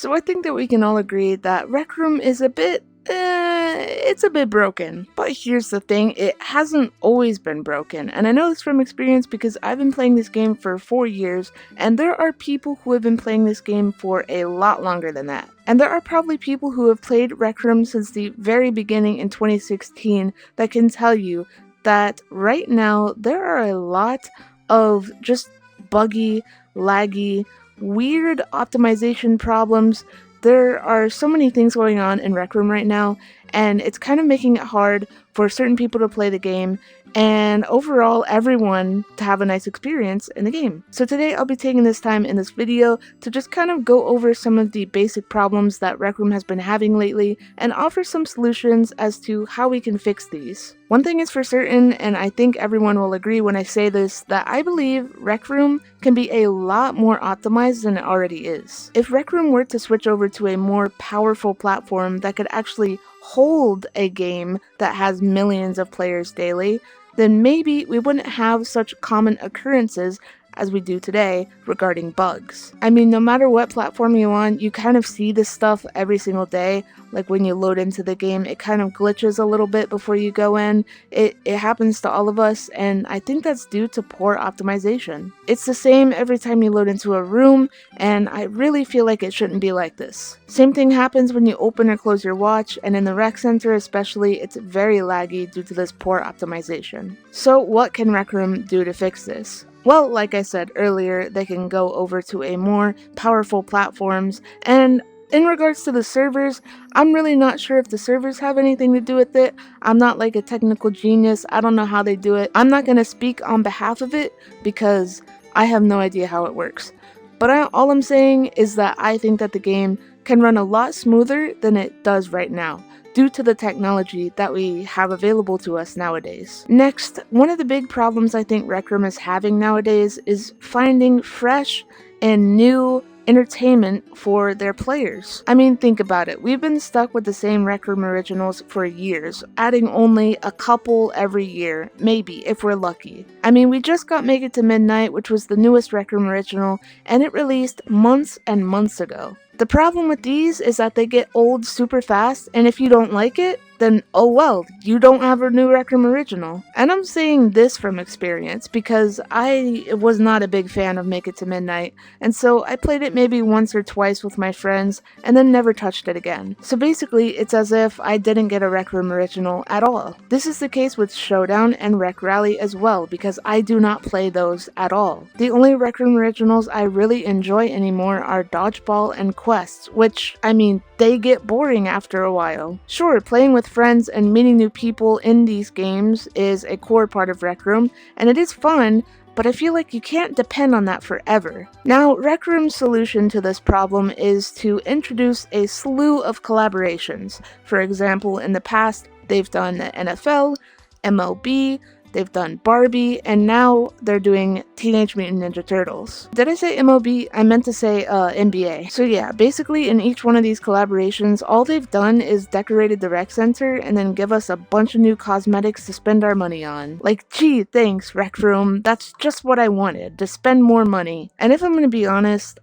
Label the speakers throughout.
Speaker 1: So I think that we can all agree that Rec Room is it's a bit broken. But here's the thing, it hasn't always been broken. And I know this from experience because I've been playing this game for 4 years, and there are people who have been playing this game for a lot longer than that. And there are probably people who have played Rec Room since the very beginning in 2016 that can tell you that right now there are a lot of just buggy, laggy, weird optimization problems. There are so many things going on in Rec Room right now, and it's kind of making it hard for certain people to play the game, and overall everyone to have a nice experience in the game. So today I'll be taking this time in this video to just kind of go over some of the basic problems that Rec Room has been having lately, and offer some solutions as to how we can fix these. One thing is for certain, and I think everyone will agree when I say this, that I believe Rec Room can be a lot more optimized than it already is. If Rec Room were to switch over to a more powerful platform that could actually hold a game that has millions of players daily, then maybe we wouldn't have such common occurrences as we do today regarding bugs. I mean, no matter what platform you're on, you kind of see this stuff every single day. Like when you load into the game, it kind of glitches a little bit before you go in. It happens to all of us, and I think that's due to poor optimization. It's the same every time you load into a room, and I really feel like it shouldn't be like this. Same thing happens when you open or close your watch, and in the rec center especially, it's very laggy due to this poor optimization. So what can Rec Room do to fix this? Well, like I said earlier, they can go over to a more powerful platforms, and in regards to the servers, I'm really not sure if the servers have anything to do with it. I'm not like a technical genius, I don't know how they do it. I'm not going to speak on behalf of it because I have no idea how it works. But all I'm saying is that I think that the game can run a lot smoother than it does right now, due to the technology that we have available to us nowadays. Next, one of the big problems I think Rec Room is having nowadays is finding fresh and new entertainment for their players. I mean, think about it. We've been stuck with the same Rec Room originals for years, adding only a couple every year, maybe, if we're lucky. I mean, we just got Make It to Midnight, which was the newest Rec Room original, and it released months and months ago. The problem with these is that they get old super fast, and if you don't like it, then oh well, you don't have a new Rec Room original. And I'm saying this from experience because I was not a big fan of Make It to Midnight, and so I played it maybe once or twice with my friends and then never touched it again. So basically, it's as if I didn't get a Rec Room original at all. This is the case with Showdown and Rec Rally as well, because I do not play those at all. The only Rec Room originals I really enjoy anymore are Dodgeball and Quests, which, I mean, they get boring after a while. Sure, playing with friends and meeting new people in these games is a core part of Rec Room, and it is fun, but I feel like you can't depend on that forever. Now, Rec Room's solution to this problem is to introduce a slew of collaborations. For example, in the past, they've done the NFL, MLB, they've done Barbie, and now they're doing Teenage Mutant Ninja Turtles. Did I say MLB? I meant to say NBA. So yeah, basically in each one of these collaborations, all they've done is decorated the rec center and then give us a bunch of new cosmetics to spend our money on. Like, gee, thanks, Rec Room. That's just what I wanted, to spend more money. And if I'm gonna be honest,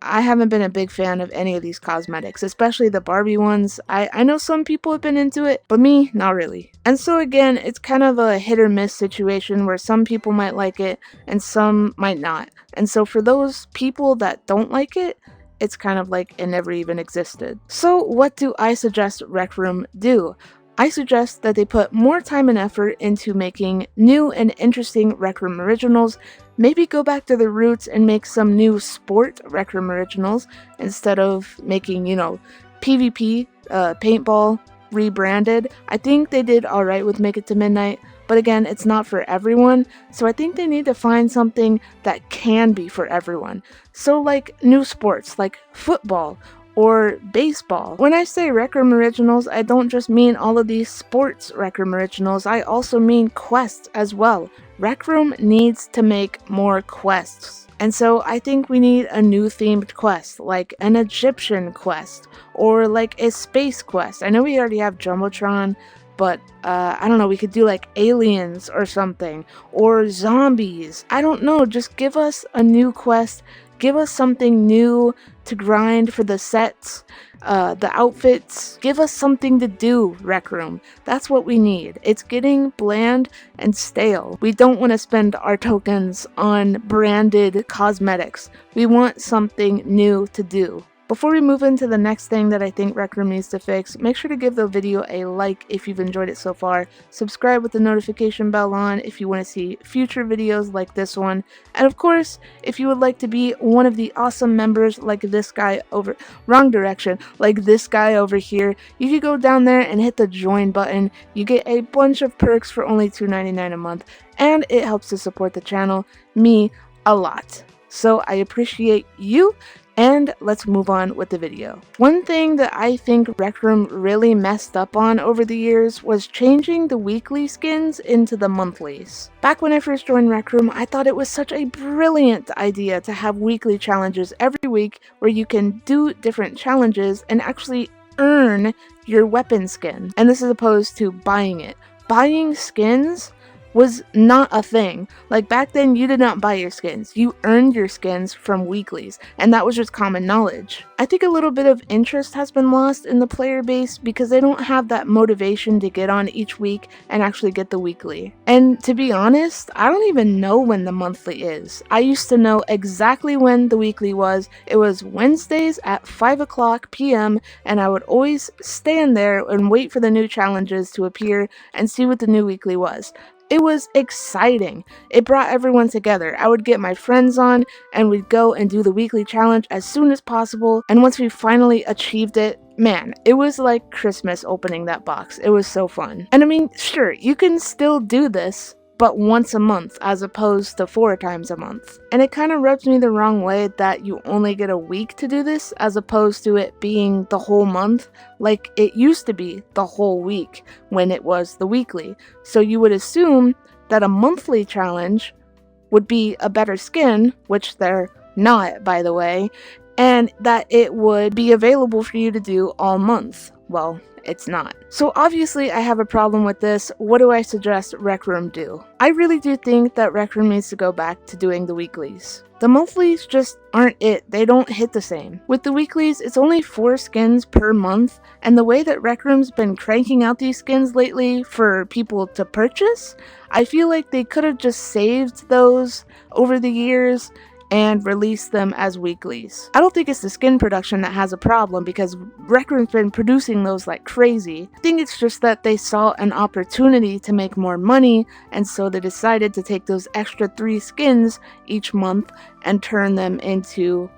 Speaker 1: I haven't been a big fan of any of these cosmetics, especially the Barbie ones. I know some people have been into it, but me, not really. And so again, it's kind of a hit or miss situation where some people might like it and some might not. And so for those people that don't like it, it's kind of like it never even existed. So what do I suggest Rec Room do? I suggest that they put more time and effort into making new and interesting Rec Room originals. Maybe go back to the roots and make some new sport Rec Room originals instead of making, PvP, paintball, rebranded. I think they did alright with Make It to Midnight, but again, it's not for everyone, so I think they need to find something that can be for everyone. So like new sports, like football, or baseball. When I say Rec Room originals, I don't just mean all of these sports Rec Room originals, I also mean quests as well. Rec Room needs to make more quests. And so I think we need a new themed quest, like an Egyptian quest, or like a space quest. I know we already have Jumbotron, but I don't know, we could do like aliens or something, or zombies. I don't know, just give us a new quest, give us something new to grind for the sets, the outfits. Give us something to do, Rec Room. That's what we need. It's getting bland and stale. We don't want to spend our tokens on branded cosmetics. We want something new to do. Before we move into the next thing that I think Rec Room needs to fix, make sure to give the video a like if you've enjoyed it so far, subscribe with the notification bell on if you want to see future videos like this one, and of course, if you would like to be one of the awesome members like this guy over, wrong direction, like this guy over here, you can go down there and hit the join button. You get a bunch of perks for only $2.99 a month, and it helps to support the channel, me, a lot. So I appreciate you. And let's move on with the video. One thing that I think Rec Room really messed up on over the years was changing the weekly skins into the monthlies. Back when I first joined Rec Room, I thought it was such a brilliant idea to have weekly challenges every week where you can do different challenges and actually earn your weapon skin. And this is opposed to buying it. Buying skins was not a thing. Like back then, you did not buy your skins. You earned your skins from weeklies, and that was just common knowledge. I think a little bit of interest has been lost in the player base because they don't have that motivation to get on each week and actually get the weekly. And to be honest, I don't even know when the monthly is. I used to know exactly when the weekly was. It was Wednesdays at 5 p.m. and I would always stand there and wait for the new challenges to appear and see what the new weekly was. It was exciting. It brought everyone together. I would get my friends on and we'd go and do the weekly challenge as soon as possible. And once we finally achieved it, man, it was like Christmas opening that box. It was so fun. And I mean, sure, you can still do this, but once a month as opposed to 4 times a month. And it kind of rubs me the wrong way that you only get a week to do this as opposed to it being the whole month like it used to be the whole week when it was the weekly. So you would assume that a monthly challenge would be a better skin, which they're not, by the way, and that it would be available for you to do all month. Well, it's not. So obviously I have a problem with this. What do I suggest Rec Room do? I really do think that Rec Room needs to go back to doing the weeklies. The monthlies just aren't it. They don't hit the same. With the weeklies, it's only 4 skins per month, and the way that Rec Room's been cranking out these skins lately for people to purchase, I feel like they could have just saved those over the years and release them as weeklies. I don't think it's the skin production that has a problem because Rec Room's been producing those like crazy. I think it's just that they saw an opportunity to make more money, and so they decided to take those extra 3 skins each month and turn them into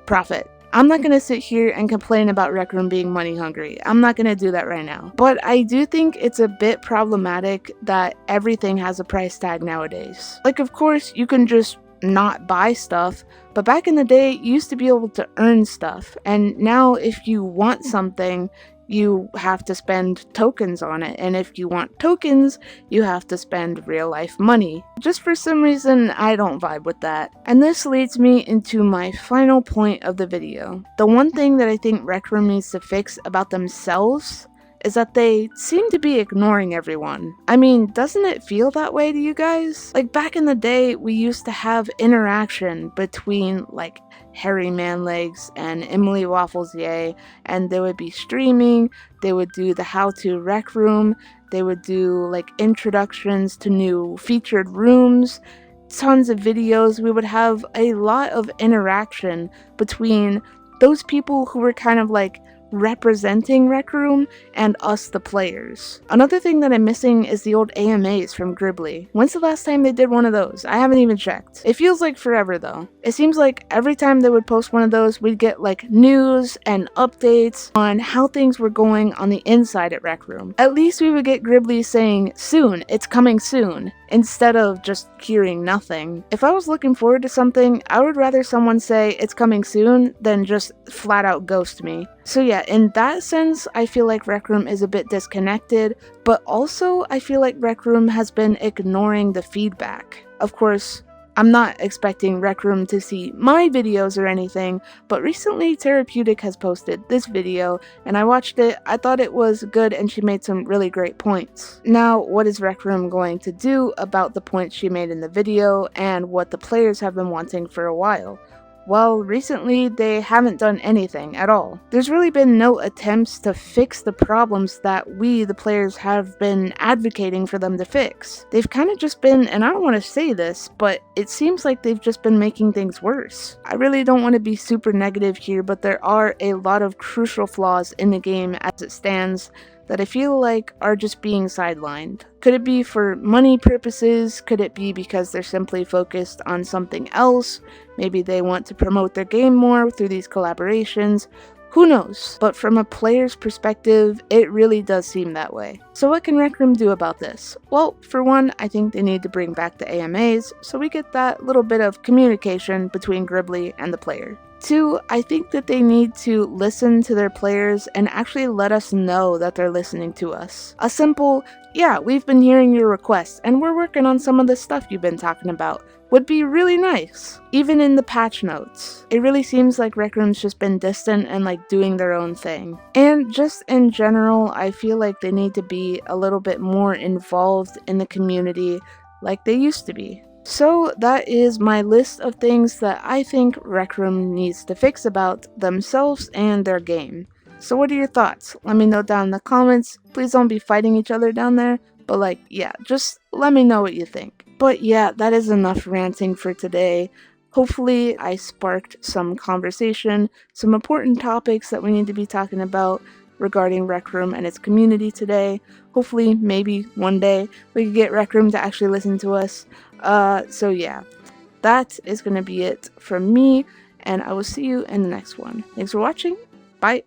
Speaker 1: profit. I'm not going to sit here and complain about Rec Room being money hungry. I'm not going to do that right now. But I do think it's a bit problematic that everything has a price tag nowadays. Like, of course, you can just not buy stuff, but back in the day you used to be able to earn stuff, and now if you want something you have to spend tokens on it, and if you want tokens you have to spend real life money. Just for some reason I don't vibe with that. And this leads me into my final point of the video. The one thing that I think Rec Room needs to fix about themselves is that they seem to be ignoring everyone. I mean, doesn't it feel that way to you guys? Like back in the day, we used to have interaction between like Harry Manlegs and Emily Waffles Yay, and they would be streaming, they would do the How To Rec Room, they would do like introductions to new featured rooms, tons of videos. We would have a lot of interaction between those people who were kind of like representing Rec Room and us the players. Another thing that I'm missing is the old AMAs from Gribbly. When's the last time they did one of those? I haven't even checked. It feels like forever though. It seems like every time they would post one of those, we'd get like news and updates on how things were going on the inside at Rec Room. At least we would get Gribbly saying, soon, it's coming soon, instead of just hearing nothing. If I was looking forward to something, I would rather someone say it's coming soon than just flat out ghost me. So yeah, in that sense, I feel like Rec Room is a bit disconnected, but also I feel like Rec Room has been ignoring the feedback. Of course, I'm not expecting Rec Room to see my videos or anything, but recently Therapeutic has posted this video and I watched it. I thought it was good and she made some really great points. Now, what is Rec Room going to do about the points she made in the video and what the players have been wanting for a while? Well, recently they haven't done anything at all. There's really been no attempts to fix the problems that we, the players, have been advocating for them to fix. They've kind of just been, and I don't want to say this, but it seems like they've just been making things worse. I really don't want to be super negative here, but there are a lot of crucial flaws in the game as it stands that I feel like are just being sidelined. Could it be for money purposes? Could it be because they're simply focused on something else? Maybe they want to promote their game more through these collaborations. Who knows? But from a player's perspective, it really does seem that way. So what can Rec Room do about this? Well, for one, I think they need to bring back the AMAs so we get that little bit of communication between Gribbly and the player. Two, I think that they need to listen to their players and actually let us know that they're listening to us. A simple, yeah, we've been hearing your requests and we're working on some of the stuff you've been talking about would be really nice. Even in the patch notes. It really seems like Rec Room's just been distant and like doing their own thing. And just in general, I feel like they need to be a little bit more involved in the community like they used to be. So that is my list of things that I think Rec Room needs to fix about themselves and their game. So what are your thoughts? Let me know down in the comments. Please don't be fighting each other down there. But like, yeah, just let me know what you think. But yeah, that is enough ranting for today. Hopefully I sparked some conversation, some important topics that we need to be talking about regarding Rec Room and its community today. Hopefully, maybe one day, we could get Rec Room to actually listen to us. So yeah, that is going to be it from me, and I will see you in the next one. Thanks for watching. Bye.